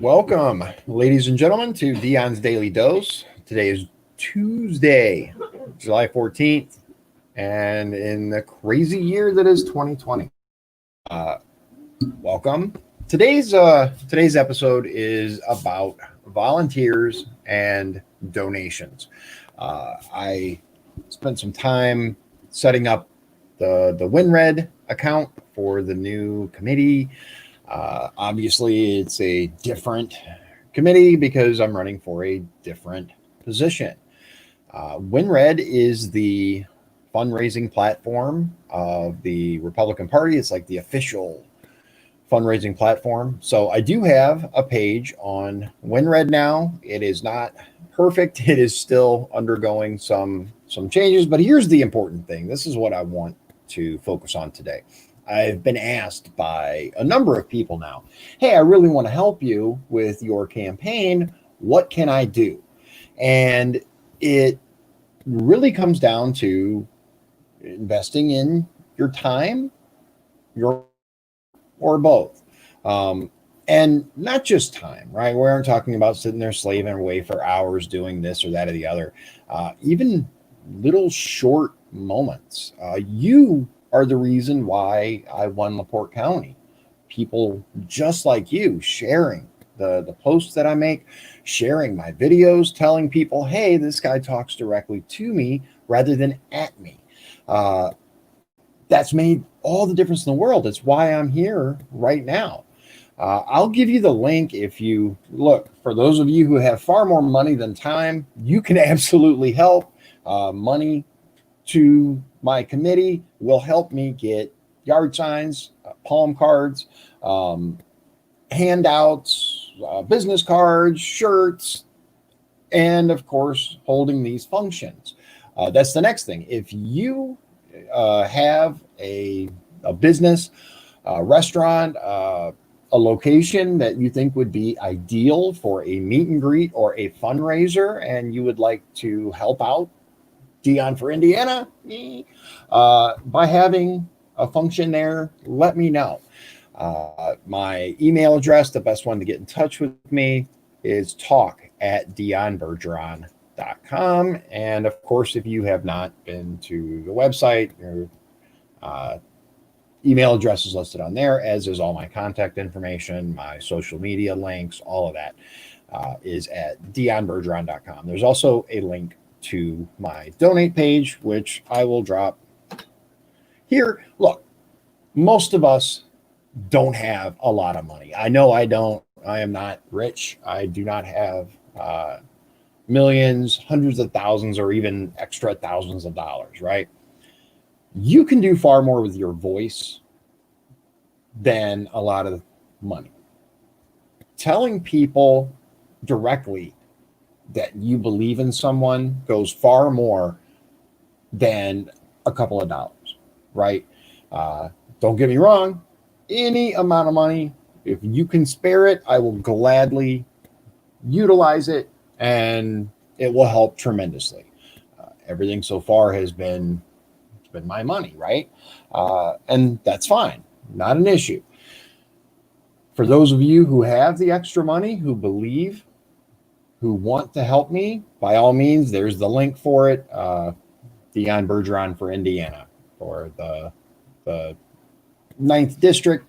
Welcome, ladies and gentlemen, to Dion's Daily Dose. Today is Tuesday, July 14th, and in the crazy year that is 2020. Uh, Welcome. Today's episode is about volunteers and donations. I spent some time setting up the WinRed account for the new committee. Obviously, it's a different committee because I'm running for a different position. WinRed is the fundraising platform of the Republican Party. It's like the official fundraising platform. So I do have a page on WinRed now. It is not perfect. It is still undergoing some changes, but here's the important thing. This is what I want to focus on today. I've been asked by a number of people now, hey, I really want to help you with your campaign. What can I do? And it really comes down to investing in your time, your or both. And not just time, right? We aren't talking about sitting there slaving away for hours doing this or that or the other. Even little short moments. You are the reason why I won LaPorte County. People just like you sharing the posts that I make, sharing my videos, telling people, hey, this guy talks directly to me rather than at me. Uh, that's made all the difference in the world. It's why I'm here right now. I'll give you the link if you look. For those of you who have far more money than time, you can absolutely help. Money to my committee will help me get yard signs, palm cards, handouts, business cards, shirts, and of course, holding these functions. That's the next thing. If you have a business, a restaurant, a location that you think would be ideal for a meet and greet or a fundraiser, and you would like to help out Dion for Indiana, by having a function there, let me know. My email address, the best one to get in touch with me, is talk@dionbergeron.com. And of course, if you have not been to the website, your email address is listed on there, as is all my contact information, my social media links, all of that is at dionbergeron.com. There's also a link to my donate page, which I will drop here. Look, most of us don't have a lot of money. I know I don't. I am not rich. I do not have millions, hundreds of thousands, or even extra thousands of dollars, right? You can do far more with your voice than a lot of money. Telling people directly that you believe in someone goes far more than a couple of dollars, right? Don't get me wrong, any amount of money, if you can spare it, I will gladly utilize it, and it will help tremendously. Everything so far has been my money, right? And that's fine, not an issue. For those of you who have the extra money, who believe, who want to help me, by all means, there's the link for it. Dion Bergeron for Indiana, or the 9th district.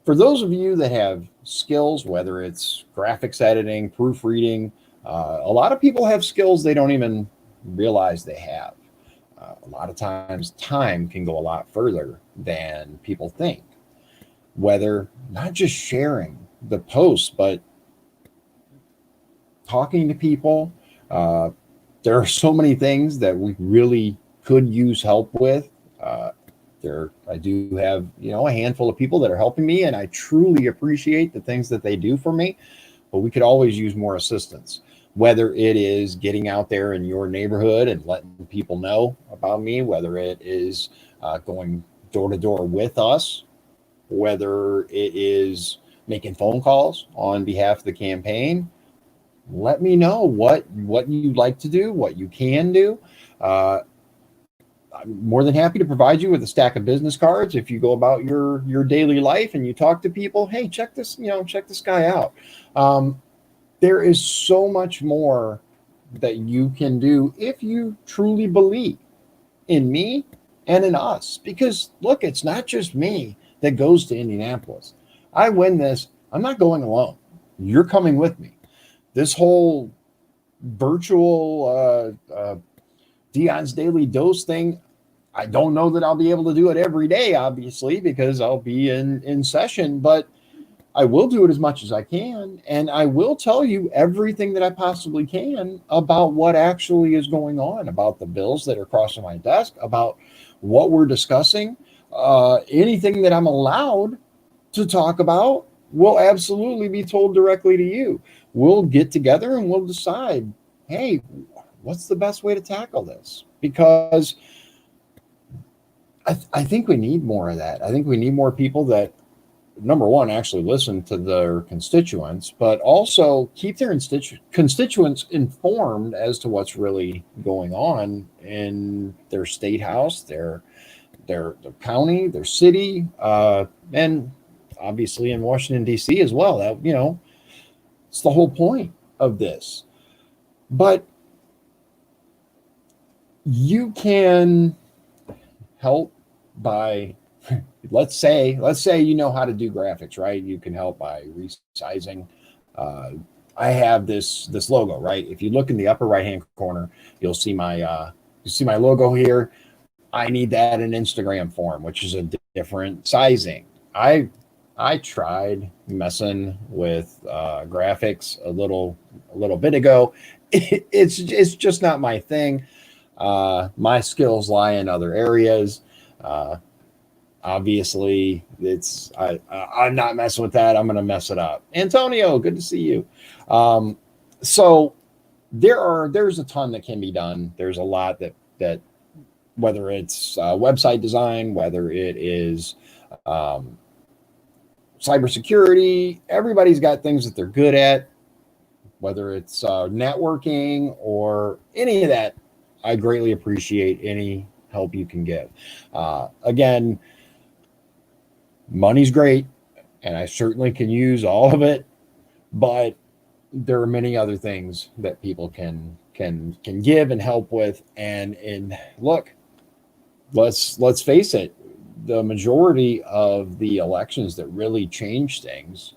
For those of you that have skills, whether it's graphics editing, proofreading, a lot of people have skills they don't even realize they have. A lot of times, time can go a lot further than people think. Whether not just sharing the post, but talking to people. There are so many things that we really could use help with. I do have, a handful of people that are helping me, and I truly appreciate the things that they do for me. But we could always use more assistance. Whether it is getting out there in your neighborhood and letting people know about me, whether it is going door to door with us, whether it is making phone calls on behalf of the campaign, let me know what you'd like to do, what you can do. I'm more than happy to provide you with a stack of business cards. If you go about your daily life and you talk to people, hey, check this, check this guy out. There is so much more that you can do if you truly believe in me and in us. Because look, it's not just me that goes to Indianapolis. I win this. I'm not going alone. You're coming with me. This whole virtual Dion's Daily Dose thing, I don't know that I'll be able to do it every day, obviously, because I'll be in session, but I will do it as much as I can. And I will tell you everything that I possibly can about what actually is going on, about the bills that are crossing my desk, about what we're discussing. Anything that I'm allowed to talk about will absolutely be told directly to you. We'll get together and we'll decide, hey, what's the best way to tackle this? Because I think we need more of that. I think we need more people that, number one, actually listen to their constituents, but also keep their constituents informed as to what's really going on in their state house, their county, their city, and obviously in Washington, D.C. as well. That, it's the whole point of this. But you can help by, let's say you know how to do graphics, right? You can help by resizing. I have this logo, right? If you look in the upper right hand corner, you'll see my logo here. I need that in Instagram form, which is a different sizing. I tried messing with graphics a little bit ago. It's just not my thing. My skills lie in other areas. Obviously, I'm not messing with that. I'm going to mess it up. Antonio, good to see you. So there's a ton that can be done. There's a lot that whether it's website design, whether it is cybersecurity, everybody's got things that they're good at, whether it's networking or any of that. I greatly appreciate any help you can give. Again, money's great, and I certainly can use all of it, but there are many other things that people can give and help with. And look, let's face it, the majority of the elections that really change things,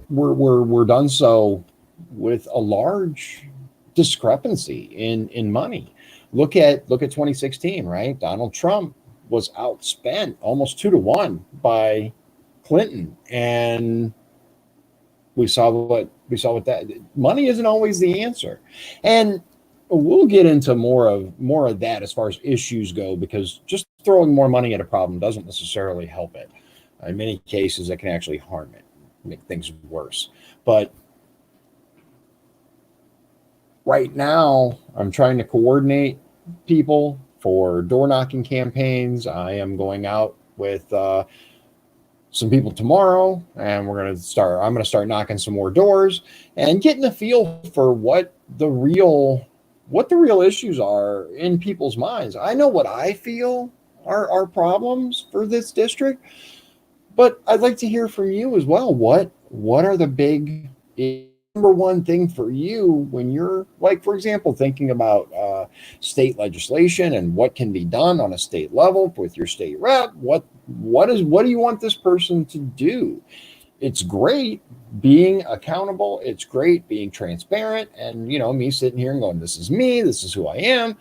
we're done so with a large discrepancy in money. Look at 2016, right? Donald Trump was outspent almost 2-1 by Clinton, and we saw what that money isn't always the answer. And we'll get into more of that as far as issues go, because just throwing more money at a problem doesn't necessarily help it. In many cases, it can actually harm it, make things worse. But right now, I'm trying to coordinate people for door knocking campaigns. I am going out with some people tomorrow, and I'm going to start knocking some more doors and getting a feel for what the real issues are in people's minds. I know what I feel are problems for this district, but I'd like to hear from you as well. What are the big number one thing for you when you're, like, for example, thinking about state legislation and what can be done on a state level with your state rep? What do you want this person to do? It's great being accountable. It's great being transparent, and me sitting here and going, this is me, this is who I am.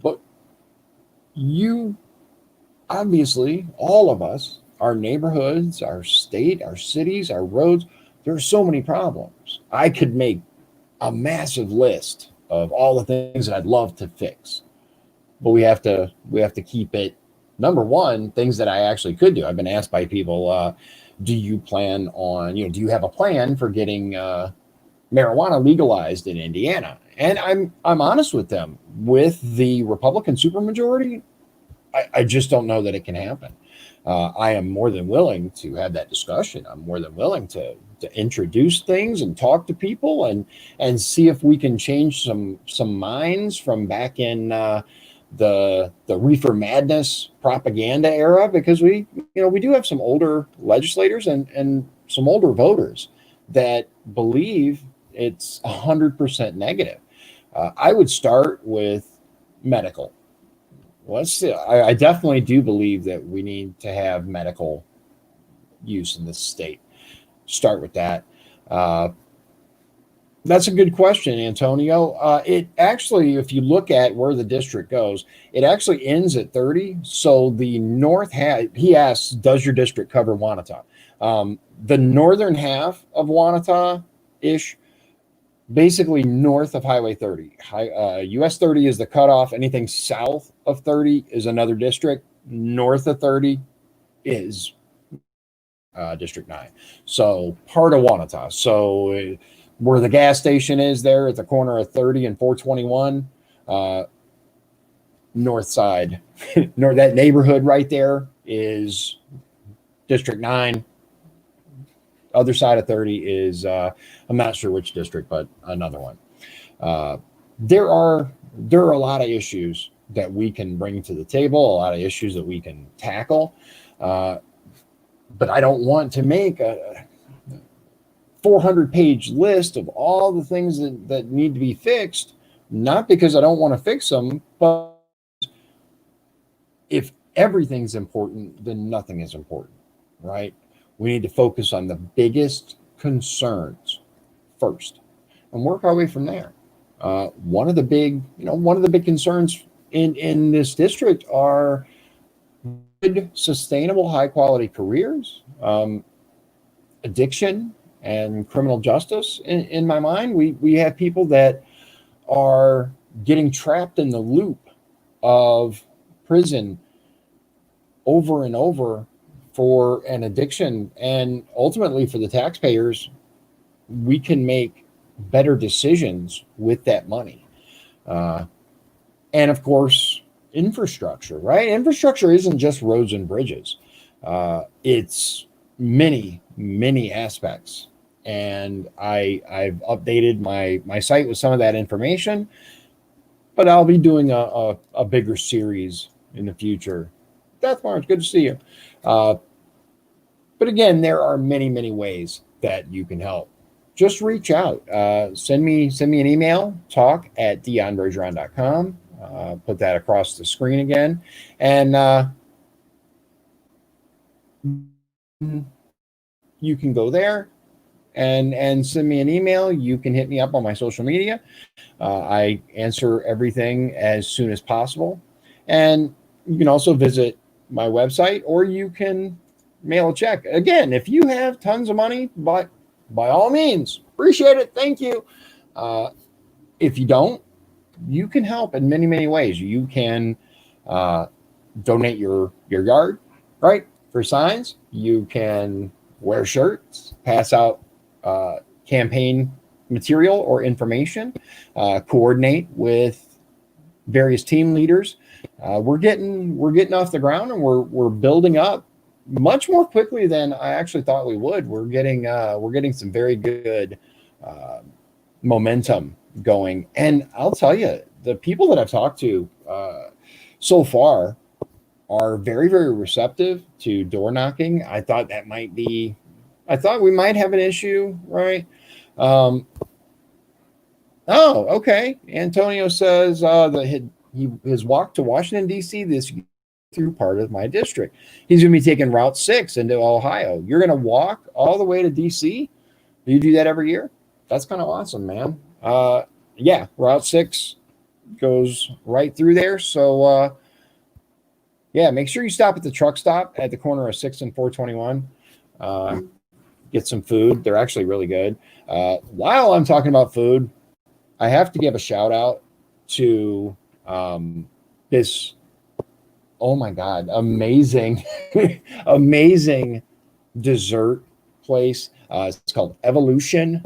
But you, obviously, all of us, our neighborhoods, our state, our cities, our roads, there are so many problems. I could make a massive list of all the things that I'd love to fix, but we have to keep it. Number one, things that I actually could do. I've been asked by people, do you plan on, do you have a plan for getting marijuana legalized in Indiana? And I'm honest with them. With the Republican supermajority, I just don't know that it can happen. I am more than willing to have that discussion. I'm more than willing to introduce things and talk to people and see if we can change some minds from back in the reefer madness propaganda era, because we do have some older legislators and some older voters that believe it's 100% negative. I would start with medical. Let's see. I definitely do believe that we need to have medical use in this state. Start with that. That's a good question, Antonio. It actually, if you look at where the district goes, it actually ends at 30. So the north half, he asks, does your district cover Wanata? The northern half of Wanata-ish, basically north of Highway 30. US 30 is the cutoff. Anything south of 30 is another district. North of 30 is District 9. So part of Wanata. So where the gas station is there at the corner of 30 and 421, north side, that neighborhood right there is District 9. Other side of 30 is, I'm not sure which district, but another one. There are a lot of issues that we can bring to the table, a lot of issues that we can tackle. But I don't want to make a 400-page list of all the things that need to be fixed, not because I don't want to fix them, but if everything's important, then nothing is important, right? We need to focus on the biggest concerns first and work our way from there. One of the big concerns in this district are good, sustainable, high quality careers, addiction, and criminal justice. In my mind, we have people that are getting trapped in the loop of prison over and over for an addiction, and ultimately for the taxpayers, we can make better decisions with that money. And of course, infrastructure, right? Infrastructure isn't just roads and bridges. It's many, many aspects. And I've updated my site with some of that information, but I'll be doing a bigger series in the future. Deathmar, good to see you. But again, there are many, many ways that you can help. Just reach out. Send me an email, talk@dionbergeron.com. Put that across the screen again. And you can go there and send me an email. You can hit me up on my social media. I answer everything as soon as possible. And you can also visit my website, or you can mail a check. Again, if you have tons of money, but by all means, appreciate it. Thank you. If you don't, you can help in many, many ways. You can donate your yard, right, for signs. You can wear shirts, pass out campaign material or information, coordinate with various team leaders. We're getting off the ground, and we're building up much more quickly than I actually thought we would. We're getting some very good momentum going, and I'll tell you, the people that I've talked to so far are very, very receptive to door knocking. I thought we might have an issue, right? Oh, okay. Antonio says that his walk to Washington, D.C. this year through part of my district. He's going to be taking Route 6 into Ohio. You're going to walk all the way to D.C.? Do you do that every year? That's kind of awesome, man. Yeah, Route 6 goes right through there. So, yeah, make sure you stop at the truck stop at the corner of 6 and 421. Get some food. They're actually really good. While I'm talking about food, I have to give a shout out to this, oh my God, amazing, amazing dessert place. It's called Evolution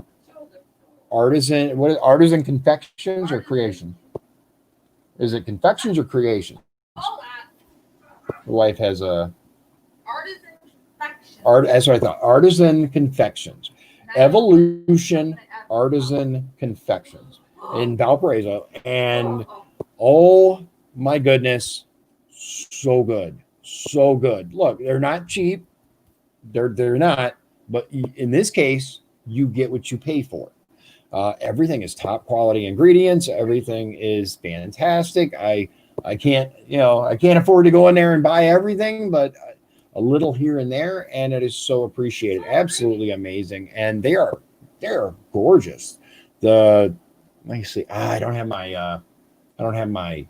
Artisan. What is Artisan Confections or Creation? Is it Confections or Creation? The wife has a Artisan Confections. That's what I thought. Artisan Confections. Evolution Artisan Confections in Valparaiso. And oh my goodness, so good. So good. Look, they're not cheap. They're not, but in this case, you get what you pay for. Everything is top quality ingredients. Everything is fantastic. I can't, I can't afford to go in there and buy everything, but a little here and there, and it is so appreciated. Absolutely amazing, and they're gorgeous. The Let me see. I don't have my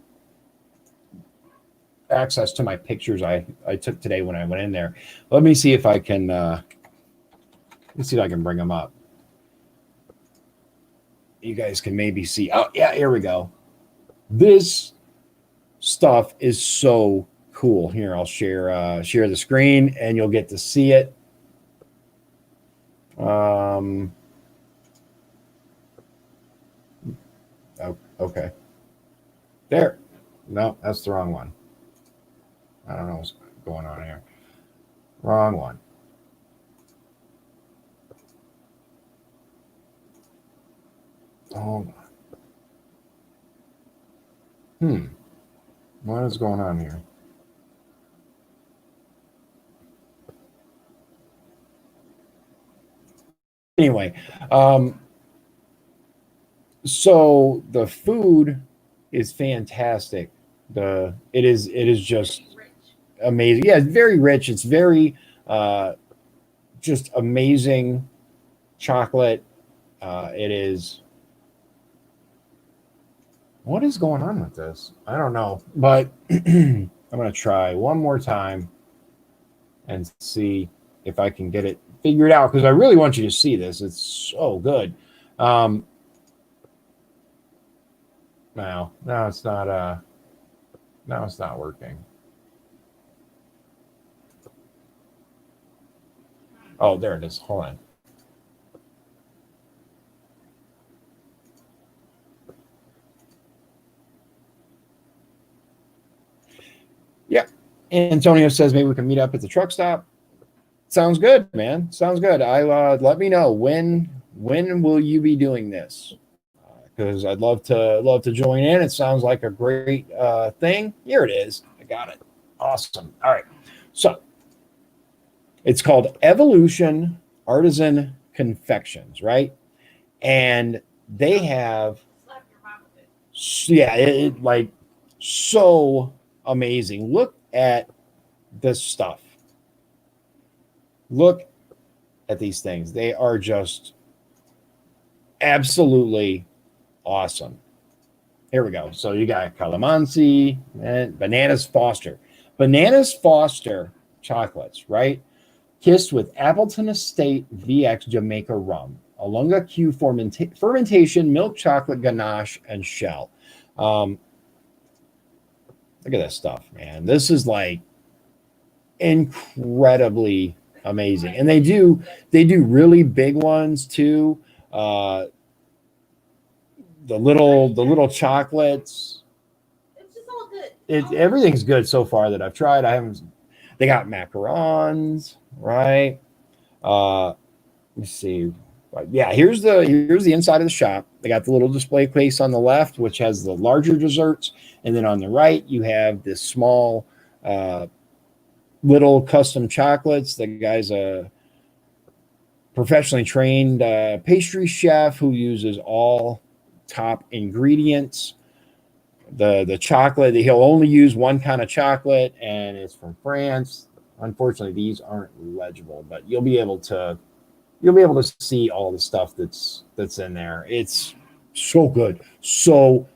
access to my pictures I took today when I went in there. Let me see if I can. Let's see if I can bring them up. You guys can maybe see. Oh yeah, here we go. This stuff is so cool. Here, I'll share the screen, and you'll get to see it. Oh, okay. There. No, that's the wrong one. I don't know what's going on here. Wrong one. Hold on. What is going on here? Anyway, so the food is fantastic. It is just amazing. Yeah, it's very rich. It's very just amazing chocolate. It is. What is going on with this? I don't know, but I'm gonna try one more time and see if I can get it figured out, because I really want you to see this. It's so good. Now it's not. Now it's not working. Oh, there it is. Hold on. Yeah. Antonio says maybe we can meet up at the truck stop. Sounds good, man. Sounds good. I let me know when will you be doing this, because I'd love to join in. It sounds like a great thing. Here it is. I got it. Awesome. All right. So it's called Evolution Artisan Confections, right? And they have, yeah, like so amazing. Look at this stuff. Look at these things. They are just absolutely awesome. Here we go. So you got calamansi and Bananas Foster. Bananas Foster chocolates, right? Kissed with Appleton Estate VX Jamaica rum, Alunga Q fermentation, milk chocolate ganache, and shell. Look at this stuff, man. This is like incredibly amazing, and they do really big ones too. The little chocolates. It's just all good. Everything's good so far that I've tried. I haven't. They got macarons, right? Let's see. Yeah, here's the inside of the shop. They got the little display case on the left, which has the larger desserts, and then on the right you have this small, little custom chocolates. The guy's a professionally trained pastry chef who uses all top ingredients. The chocolate, he'll only use one kind of chocolate, and it's from France. Unfortunately, these aren't legible, but you'll be able to see all the stuff that's in there. It's so good, so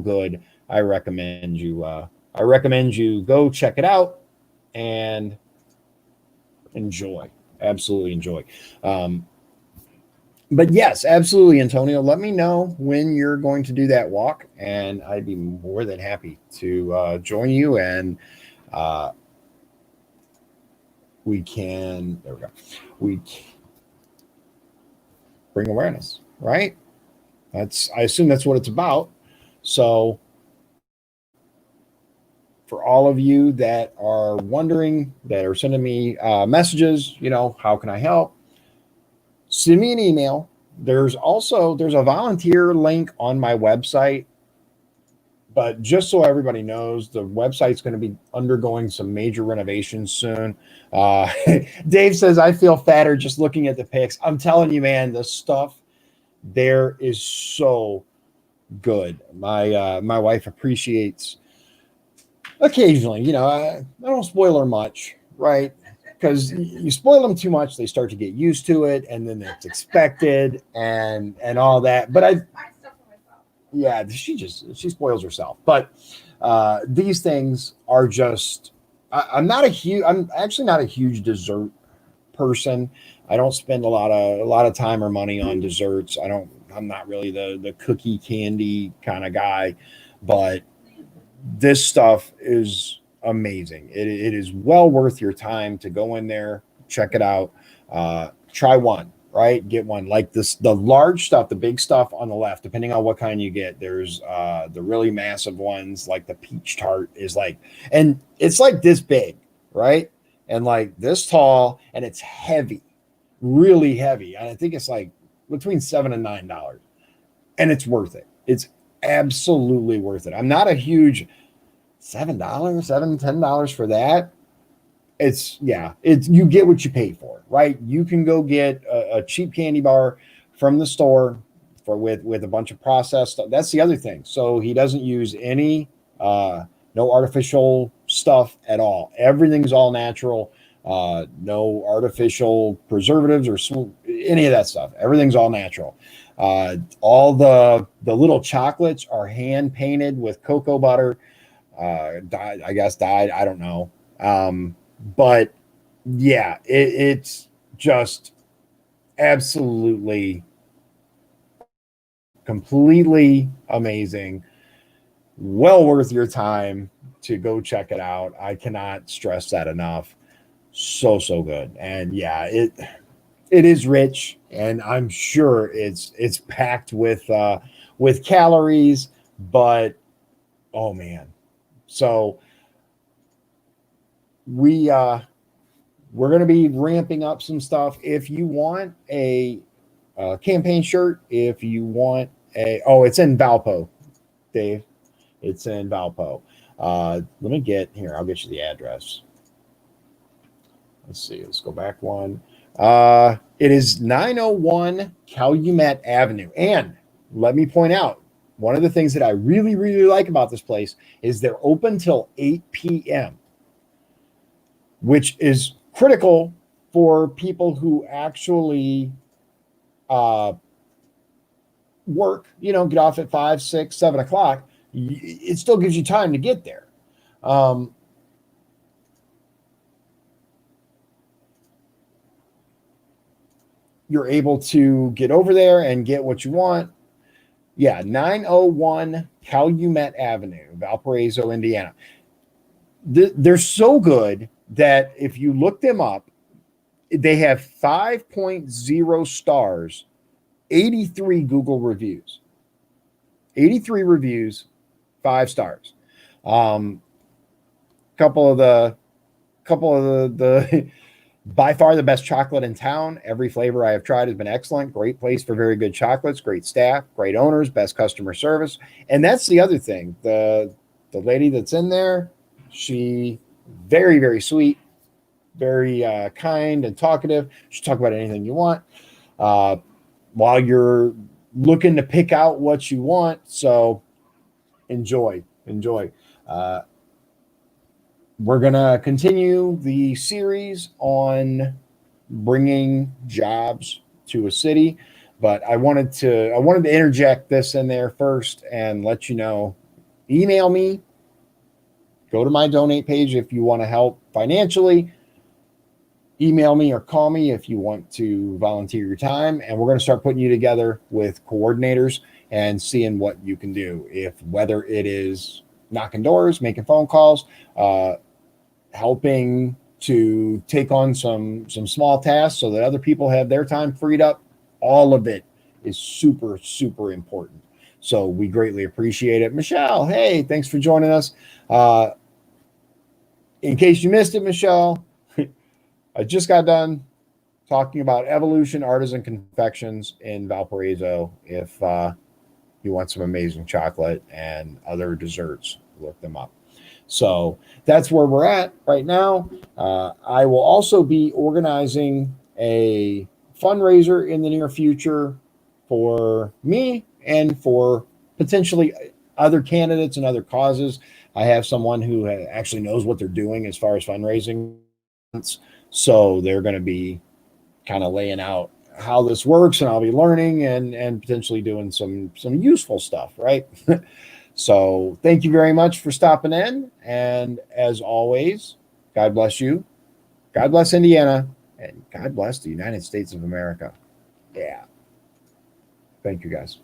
good. I recommend you go check it out and enjoy. Absolutely enjoy. But yes, absolutely, Antonio. Let me know when you're going to do that walk, and I'd be more than happy to join you. And we can. There we go. We bring awareness, right? I assume that's what it's about. So, for all of you that are wondering, that are sending me messages, how can I help? send me an email. There's a volunteer link on my website, but just so everybody knows, the website's going to be undergoing some major renovations soon. Uh, Dave says, I feel fatter just looking at the pics. I'm telling you, man, the stuff there is so good. My wife appreciates occasionally, I don't spoil her much, right? Because you spoil them too much, they start to get used to it, and then it's expected and all that. But yeah, she spoils herself. But these things are just. I'm actually not a huge dessert person. I don't spend a lot of time or money on desserts. I'm not really the cookie candy kind of guy, but this stuff is amazing. It is well worth your time to go in there, check it out, try one, right? Get one like this, the large stuff, the big stuff on the left, depending on what kind you get. There's the really massive ones, like the peach tart is like, and it's like this big, right? And like this tall, and it's heavy, really heavy. And I think it's like between $7 and $9, and it's worth it. It's absolutely worth it. I'm not a huge $10 for that. It's you get what you pay for, right? You can go get a cheap candy bar from the store with a bunch of processed stuff. That's the other thing. So he doesn't use any no artificial stuff at all. Everything's all natural. No artificial preservatives or any of that stuff. Everything's all natural. All the little chocolates are hand painted with cocoa butter. Dyed, I guess dyed. I don't know. But yeah, it's just absolutely, completely amazing. Well worth your time to go check it out. I cannot stress that enough. So good. And yeah, it is rich, and I'm sure it's packed with calories, but oh man. So we're going to be ramping up some stuff. If you want a campaign shirt, if you want it's in Valpo, Dave. It's in Valpo. Let me get here. I'll get you the address. Let's see. Let's go back one. It is 901 Calumet Avenue. And let me point out, one of the things that I really, really like about this place is they're open till 8 p.m., which is critical for people who actually work, get off at 5, 6, 7 o'clock. It still gives you time to get there. You're able to get over there and get what you want. Yeah, 901 Calumet Avenue, Valparaiso, Indiana. They're so good that if you look them up, they have 5.0 stars, 83 Google reviews. 83 reviews, 5 stars. Couple of the by far the best chocolate in town. Every flavor I have tried has been excellent. Great place for very good chocolates, great staff, great owners, best customer service. And that's the other thing. The lady that's in there, she very, very sweet, very kind and talkative. She'll talk about anything you want while you're looking to pick out what you want. So enjoy. We're going to continue the series on bringing jobs to a city, but I wanted to interject this in there first and let you know, email me, go to my donate page if you want to help financially, email me or call me if you want to volunteer your time, and we're going to start putting you together with coordinators and seeing what you can do. Whether it is knocking doors, making phone calls, helping to take on some small tasks so that other people have their time freed up, all of it is super, super important. So we greatly appreciate it. Michelle, hey, thanks for joining us. In case you missed it, Michelle, I just got done talking about Evolution Artisan Confections in Valparaiso. If you want some amazing chocolate and other desserts, look them up. So that's where we're at right now. I will also be organizing a fundraiser in the near future for me and for potentially other candidates and other causes. I have someone who actually knows what they're doing as far as fundraising. So they're going to be kind of laying out how this works, and I'll be learning and potentially doing some useful stuff, right? So thank you very much for stopping in, and as always, God bless you, God bless Indiana, and God bless the United States of America. Yeah, thank you guys.